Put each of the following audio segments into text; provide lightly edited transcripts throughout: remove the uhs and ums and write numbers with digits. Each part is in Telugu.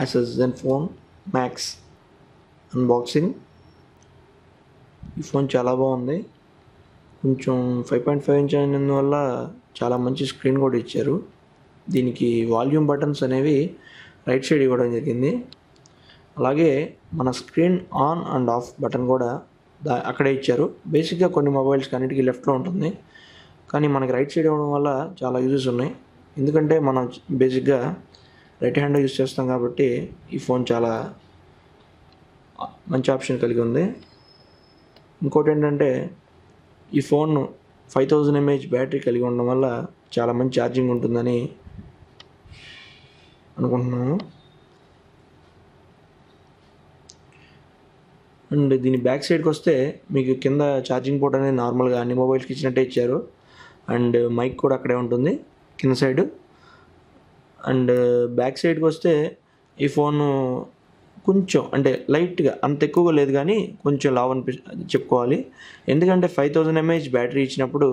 Asus Zenfone Max unboxing. ఈ ఫోన్ చాలా బాగుంది. కొంచెం 5.5 ఇంచ్ అయినందువల్ల చాలా మంచి స్క్రీన్ కూడా ఇచ్చారు. దీనికి వాల్యూమ్ బటన్స్ అనేవి రైట్ సైడ్ ఇవ్వడం జరిగింది. అలాగే మన screen on and of button కూడా అక్కడే ఇచ్చారు. బేసిక్గా కొన్ని మొబైల్స్కి అన్నిటికీ లెఫ్ట్లో ఉంటుంది, కానీ మనకి రైట్ సైడ్ ఇవ్వడం వల్ల చాలా యూజెస్ ఉన్నాయి. ఎందుకంటే మనం బేసిక్గా రైట్ హ్యాండ్ యూజ్ చేస్తాం కాబట్టి ఈ ఫోన్ చాలా మంచి ఆప్షన్ కలిగి ఉంది. ఇంకోటి ఏంటంటే ఈ ఫోన్ 5000 mAh బ్యాటరీ కలిగి ఉండడం వల్ల చాలా మంచి ఛార్జింగ్ ఉంటుందని అనుకుంటున్నాను. అండ్ దీని బ్యాక్ సైడ్కి వస్తే మీకు కింద ఛార్జింగ్ పోర్ట్ అనేది నార్మల్గా అన్ని మొబైల్స్కి ఇచ్చినట్టే ఇచ్చారు. అండ్ మైక్ కూడా అక్కడే ఉంటుంది కింద సైడ్. అండ్ బ్యాక్ సైడ్కి వస్తే ఈ ఫోను కొంచెం అంటే లైట్గా, అంత ఎక్కువగా లేదు కానీ కొంచెం లావ్ చెప్పుకోవాలి. ఎందుకంటే 5000 mAh బ్యాటరీ ఇచ్చినప్పుడు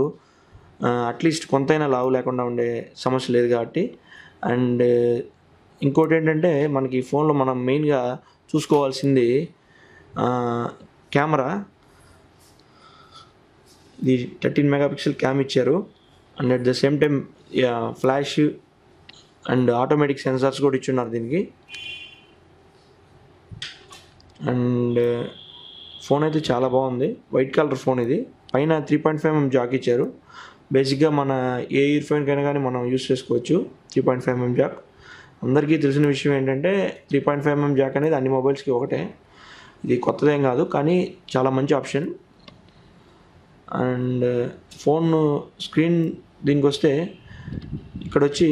అట్లీస్ట్ కొంతైనా లావు లేకుండా ఉండే సమస్య లేదు కాబట్టి. అండ్ ఇంకోటి ఏంటంటే మనకి ఈ ఫోన్లో మనం మెయిన్గా చూసుకోవాల్సింది కెమెరా. ఇది 13 మెగాపిక్సెల్ క్యామ్ ఇచ్చారు. And at the same time flash and automatic sensors కూడా ఇచ్చున్నారు దీనికి. అండ్ ఫోన్ అయితే చాలా బాగుంది. వైట్ కలర్ ఫోన్ ఇది. పైన 3.5mm జాక్ ఇచ్చారు. బేసిక్గా మన ఏ ఇయర్ ఫోన్కైనా కానీ మనం యూస్ చేసుకోవచ్చు 3.5mm జాక్. అందరికీ తెలిసిన విషయం ఏంటంటే 3.5mm జాక్ అనేది అన్ని మొబైల్స్కి ఒకటే. ఇది కొత్తదేం కాదు, కానీ చాలా మంచి ఆప్షన్. అండ్ ఫోన్ స్క్రీన్ దీనికి వస్తే ఇక్కడ వచ్చి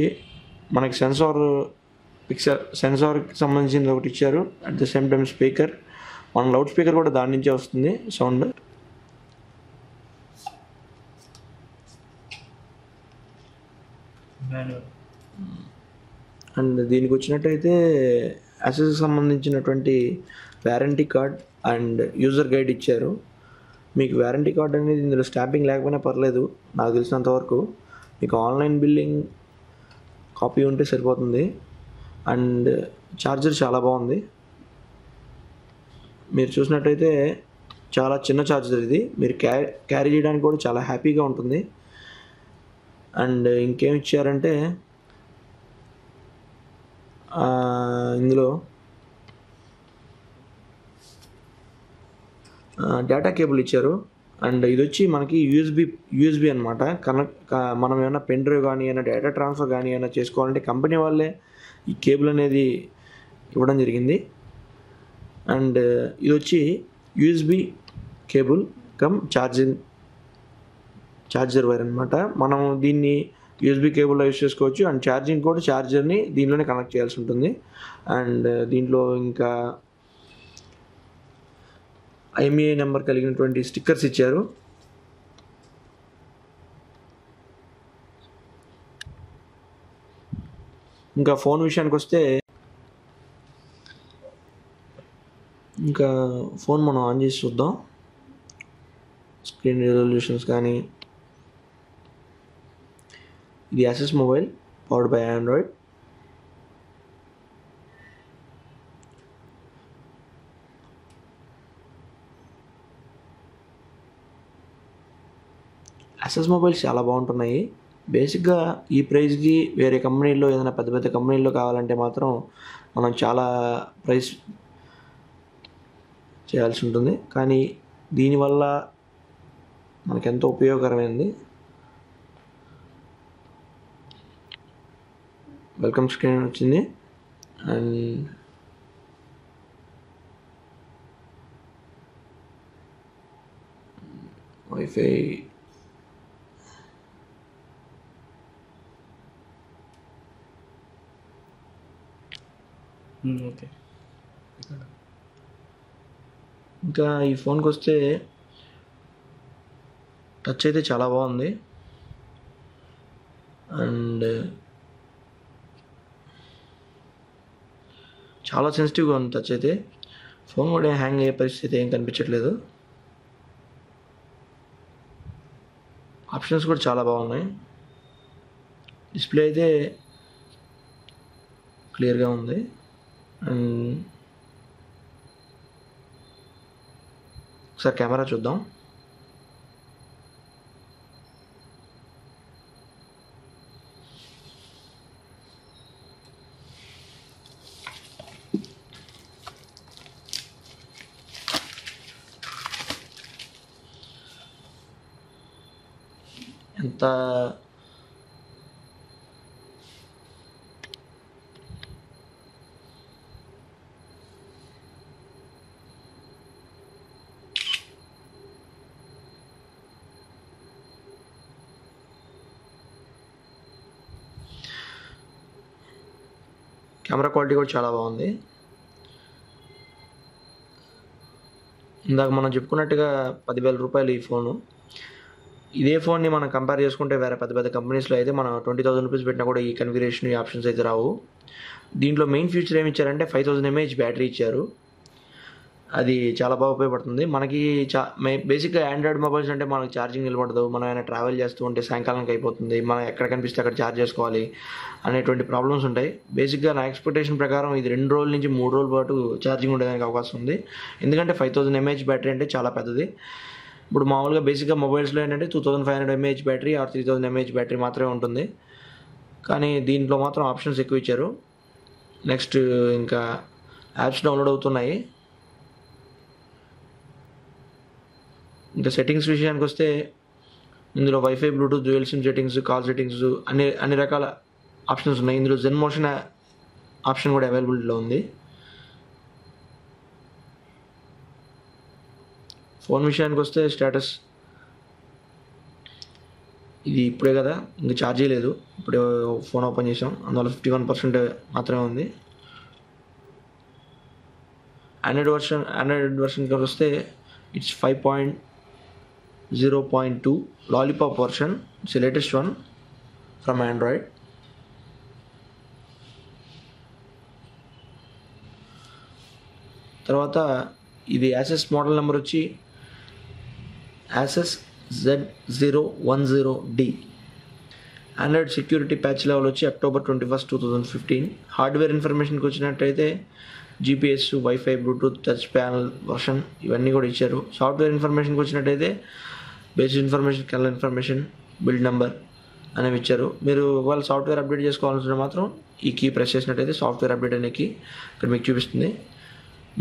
మనకి సెన్సార్కి సంబంధించింది ఒకటి ఇచ్చారు. At the same time speaker, మన లౌడ్ స్పీకర్ కూడా దాని నుంచే వస్తుంది సౌండ్. అండ్ దీనికి వచ్చినట్టయితే అసెస్కి సంబంధించినటువంటి warranty card and user guide ఇచ్చారు. మీకు వారంటీ కార్డ్ అనేది ఇందులో స్టాంపింగ్ లేకపోయినా పర్లేదు, నాకు తెలిసినంతవరకు. మీకు ఆన్లైన్ బిల్లింగ్ కాపీ ఉంటే సరిపోతుంది. అండ్ ఛార్జర్ చాలా బాగుంది. మీరు చూసినట్టయితే చాలా చిన్న ఛార్జర్ ఇది. మీరు క్యారీ చేయడానికి కూడా చాలా హ్యాపీగా ఉంటుంది. అండ్ ఇంకేం ఇచ్చారంటే ఇందులో డేటా కేబుల్ ఇచ్చారు. అండ్ ఇది వచ్చి మనకి యూఎస్బి అనమాట. మనం ఏమైనా పెన్ డ్రైవ్ కానీ ఏమైనా డేటా ట్రాన్స్ఫర్ కానీ ఏమైనా చేసుకోవాలంటే కంపెనీ వాళ్ళే ఈ కేబుల్ అనేది ఇవ్వడం జరిగింది. అండ్ ఇది వచ్చి USB cable come charger wire అనమాట. మనం దీన్ని యూఎస్బి కేబుల్లో యూజ్ చేసుకోవచ్చు. అండ్ ఛార్జింగ్ కూడా ఛార్జర్ని దీనిలోనే కనెక్ట్ చేయాల్సి ఉంటుంది. అండ్ దీంట్లో ఇంకా IMEI నెంబర్ కలిగినటువంటి స్టిక్కర్స్ ఇచ్చారు. ఇంకా ఫోన్ విషయానికి వస్తే ఇంకా ఫోన్ మనం ఆన్ చేసి చూద్దాం. స్క్రీన్ రెజల్యూషన్స్ కానీ. ఇది Asus mobile powered by Android. Asus mobiles చాలా బాగుంటున్నాయి. బేసిక్గా ఈ ప్రైస్కి వేరే కంపెనీల్లో ఏదైనా పెద్ద పెద్ద కంపెనీల్లో కావాలంటే మాత్రం మనం చాలా ప్రైస్ చేయాల్సి ఉంటుంది, కానీ దీనివల్ల మనకెంతో ఉపయోగకరమైంది. వెల్కమ్ స్క్రీన్ వచ్చింది. And wifi okay. ఇంకా ఈ ఫోన్కి వస్తే టచ్ అయితే చాలా బాగుంది. అండ్ చాలా సెన్సిటివ్గా ఉంది టచ్ అయితే. ఫోన్ కూడా హ్యాంగ్ అయ్యే పరిస్థితి ఏం కనిపించట్లేదు. ఆప్షన్స్ కూడా చాలా బాగున్నాయి. డిస్ప్లే అయితే క్లియర్గా ఉంది. అండ్ ఒకసారి కెమెరా చూద్దాం. ఎంత కెమెరా క్వాలిటీ కూడా చాలా బాగుంది. ఇందాక మనం చెప్పుకున్నట్టుగా 10,000 రూపాయలు ఈ ఫోను. ఇదే ఫోన్ని మనం కంపేర్ చేసుకుంటే వేరే పెద్ద పెద్ద కంపెనీస్లో అయితే మనం 20,000 రూపీస్ పెట్టినా కూడా ఈ కన్ఫిగరేషన్, ఈ ఆప్షన్స్ అయితే రావు. దీంట్లో మెయిన్ ఫీచర్ ఏమి ఇచ్చారంటే 5000 mAh బ్యాటరీ ఇచ్చారు. అది చాలా బాగా ఉపయోగపడుతుంది మనకి. బేసిక్గా ఆండ్రాయిడ్ మొబైల్స్ అంటే మనకి ఛార్జింగ్ నిలబడదు. మనం ఏమైనా ట్రావెల్ చేస్తూ ఉంటే సాయంకాలానికి అయిపోతుంది, మనం ఎక్కడ కనిపిస్తే అక్కడ ఛార్జ్ చేసుకోవాలి అనేటువంటి ప్రాబ్లమ్స్ ఉంటాయి. బేసిక్గా నా ఎక్స్పెక్టేషన్ ప్రకారం ఇది 2 రోజుల నుంచి 3 రోజుల పాటు ఛార్జింగ్ ఉండడానికి అవకాశం ఉంది. ఎందుకంటే 5000 mAh బ్యాటరీ అంటే చాలా పెద్దది. ఇప్పుడు మామూలుగా బేసిక్గా మొబైల్స్లో ఏంటంటే 2500 mAh battery or 3000 mAh battery మాత్రమే ఉంటుంది. కానీ దీంట్లో మాత్రం ఆప్షన్స్ ఎక్కువ ఇచ్చారు. నెక్స్ట్ ఇంకా యాప్స్ డౌన్లోడ్ అవుతున్నాయి. ఇంకా సెట్టింగ్స్ విషయానికి వస్తే ఇందులో wifi, Bluetooth, dual SIM settings, call settings అన్ని రకాల ఆప్షన్స్ ఉన్నాయి. ఇందులో జెన్ మోషన్ ఆప్షన్ కూడా అవైలబిలిటీలో ఉంది. ఫోన్ విషయానికి వస్తే స్టేటస్ ఇది ఇప్పుడే కదా, ఇంకా ఛార్జ్ చేయలేదు. ఇప్పుడే ఫోన్ ఓపెన్ చేసాం, అందువల్ల 51% మాత్రమే ఉంది. ఆండ్రాయిడ్ వర్షన్కి వస్తే it's 5.0.2 lollipop version. It's latest one from Android. తర్వాత ఇది యాసెస్ మోడల్ నెంబర్ వచ్చి Asus Z010D. Android security patch level వచ్చి October 21, 2015. హార్డ్వేర్ ఇన్ఫర్మేషన్కి వచ్చినట్టయితే GPS, wifi, bluetooth, touch panel version ఇవన్నీ కూడా ఇచ్చారు. సాఫ్ట్వేర్ ఇన్ఫర్మేషన్కి వచ్చినట్టయితే basic information, kernel information, build number అనేవి ఇచ్చారు. మీరు ఒకవేళ సాఫ్ట్వేర్ అప్డేట్ చేసుకోవాల్సిన మాత్రం ఈ కీ ప్రెస్ చేసినట్టయితే సాఫ్ట్వేర్ అప్డేట్ అనే కీ ఇక్కడ మీకు చూపిస్తుంది.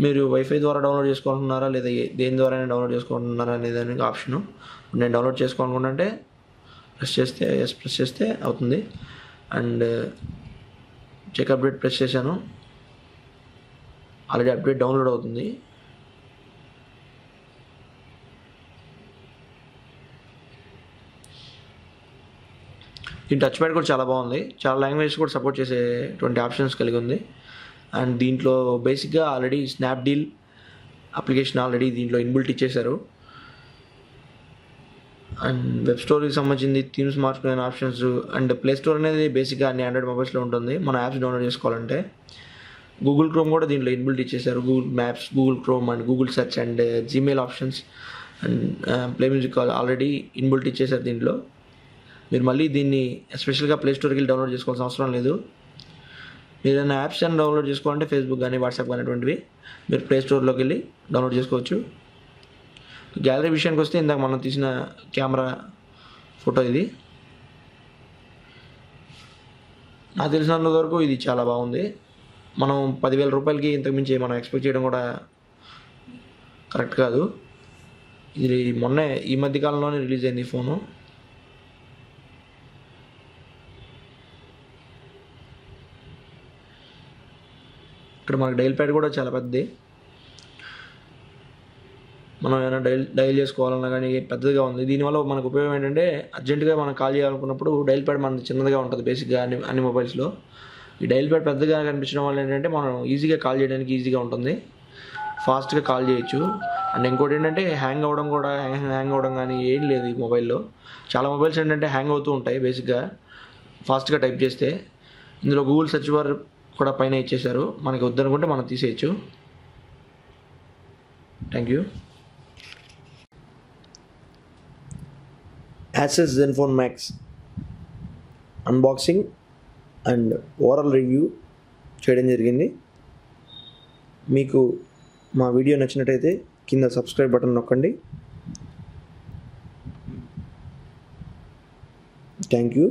మీరు వైఫై ద్వారా డౌన్లోడ్ చేసుకోవాలనుకున్నారా లేదా దేని ద్వారా డౌన్లోడ్ చేసుకోవాలనుకున్నారా అనేది దానికి ఆప్షను. నేను డౌన్లోడ్ చేసుకోవాలనుకుంటే ప్రెస్ చేస్తే అవుతుంది. అండ్ చెక్ అప్డేట్ ప్రెస్ చేశాను, ఆల్రెడీ అప్డేట్ డౌన్లోడ్ అవుతుంది. దీని టచ్ ప్యాడ్ కూడా చాలా బాగుంది. చాలా లాంగ్వేజెస్ కూడా సపోర్ట్ చేసేటువంటి ఆప్షన్స్ కలిగి ఉంది. అండ్ దీంట్లో బేసిక్గా ఆల్రెడీ స్నాప్డీల్ అప్లికేషన్ ఆల్రెడీ దీంట్లో ఇన్బిల్ట్ ఇచ్చేశారు. అండ్ వెబ్ స్టోర్కి సంబంధించింది, థీమ్స్ మార్చుకునే ఆప్షన్స్, అండ్ ప్లే స్టోర్ అనేది బేసిక్గా అన్ని ఆండ్రాయిడ్ మొబైల్స్లో ఉంటుంది మన యాప్స్ డౌన్లోడ్ చేసుకోవాలంటే. గూగుల్ క్రోమ్ కూడా దీంట్లో ఇన్బిల్ట్ ఇచ్చేశారు. Google maps, Google chrome and Google search and Gmail options and play music already inbuilt ఇచ్చేశారు దీంట్లో. మీరు మళ్ళీ దీన్ని ఎస్పెషల్గా ప్లే స్టోర్కి వెళ్ళి డౌన్లోడ్ చేసుకోవాల్సిన అవసరం లేదు. మీరు ఏదైనా యాప్స్ అని డౌన్లోడ్ చేసుకోవాలంటే ఫేస్బుక్ కానీ వాట్సాప్ కానీ అటువంటివి మీరు ప్లే స్టోర్లోకి వెళ్ళి డౌన్లోడ్ చేసుకోవచ్చు. గ్యాలరీ విషయానికి వస్తే ఇందాక మనం తీసిన కెమెరా ఫోటో ఇది. నాకు తెలిసినంత వరకు ఇది చాలా బాగుంది. మనం 10,000 రూపాయలకి ఇంతకుమించి మనం ఎక్స్పెక్ట్ చేయడం కూడా కరెక్ట్ కాదు. ఇది మొన్నే ఈ మధ్య కాలంలోనే రిలీజ్ అయింది ఈ ఫోను. ఇక్కడ మనకు డైల్ ప్యాడ్ కూడా చాలా పెద్దది. మనం ఏమైనా డైల్ చేసుకోవాలన్నా కానీ పెద్దదిగా ఉంది. దీనివల్ల మనకు ఉపయోగం ఏంటంటే అర్జెంటుగా మనం కాల్ చేయాలనుకున్నప్పుడు డైల్ ప్యాడ్ మనది చిన్నదిగా ఉంటుంది బేసిక్గా అన్ని మొబైల్స్లో. ఈ డైల్ ప్యాడ్ పెద్దగా కనిపించడం వల్ల ఏంటంటే మనం ఈజీగా కాల్ చేయడానికి ఈజీగా ఉంటుంది, ఫాస్ట్గా కాల్ చేయొచ్చు. అండ్ ఇంకోటి ఏంటంటే హ్యాంగ్ అవ్వడం కానీ ఏం లేదు ఈ మొబైల్లో. చాలా మొబైల్స్ ఏంటంటే హ్యాంగ్ అవుతూ ఉంటాయి బేసిక్గా ఫాస్ట్గా టైప్ చేస్తే. ఇందులో గూగుల్ సెర్చ్ బార్ కూడా పైన ఇచ్చేశారు, మనకి వద్దనుకుంటే మనం తీసేయచ్చు. Thank you. Asus ZenFone Max unboxing and overall review చేయడం జరిగింది. మీకు మా వీడియో నచ్చినట్టయితే కింద సబ్స్క్రైబ్ బటన్ నొక్కండి. Thank you.